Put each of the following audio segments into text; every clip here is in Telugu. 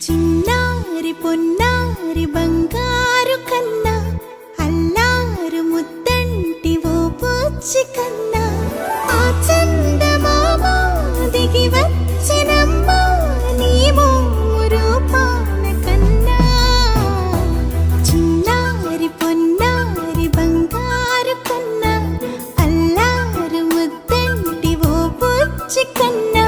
చిన్నారి పొన్నారి బంగారు కన్నా అల్లారు ముద్దంటి ఓ బుజ్జి కన్నా ఆ చందమామ దిగి వచ్చినమ్మ నీ మోరు పాన కన్నా చిన్నారి పొన్నారి బంగారు కన్నా అల్లారు ముద్దంటి ఓ బుజ్జి కన్నా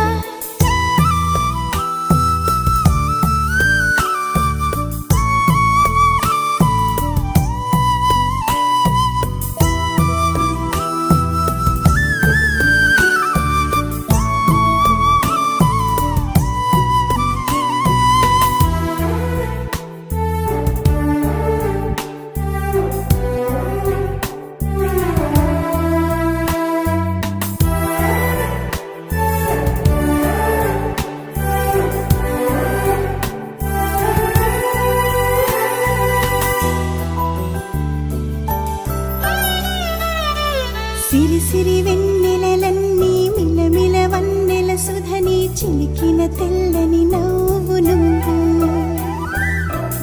సిరి సిరి వెన్నెలలన్నీ మిలమిల వన్నెల సుధని చిలికిన తెల్లని నవ్వు నువ్వు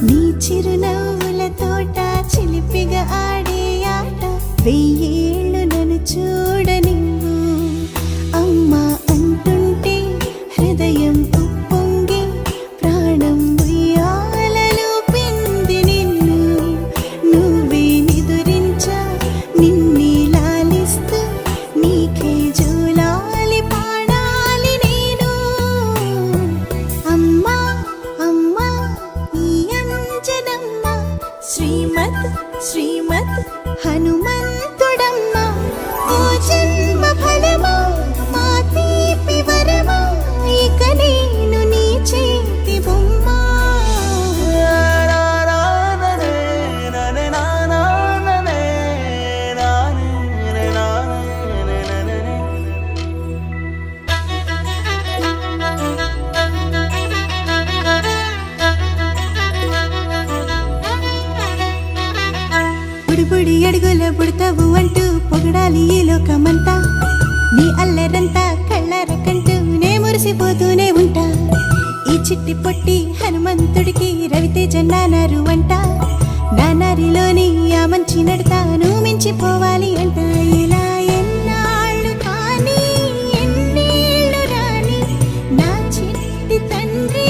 నీ చిరునవ్వుల తోట చిలిపిగా ఆడే ఆట వెయ్యేళ్ళు నన్ను చూడ నువ్వు అమ్మా అంటుంటే హృదయం ఉప్పొంగి ప్రాణం ఉయ్యాలలో పిండి నిన్ను నువ్వే నిదురించా నిన్నే నీకే జూలాలి పాడాలి నేను అమ్మా అమ్మా ఈ అంజనమ్మ శ్రీమత్ శ్రీమత్ హనుమంతుడమ్మ ఓ జన్మ ఫలమా మా తీపి వరమా ఇక నేను నీ చేతి బొమ్మ బుడి అడుగుల బుడతావు అంటూ పొగడాలి ఈ లోకమంతా నీ అల్లరంతా కళ్ళారకంటూ నే మురిసిపోతూనే ఉంటా ఈ చిట్టి పొట్టి హనుమంతుడికి రవితేజ నానారు అంట నానారిలోని ఆ మంచి నడతాను మించిపోవాలి అంట ఇలా ఎన్నాళ్ళు కానీ ఎన్నేళ్ళు రాని నా చిట్టి తండ్రి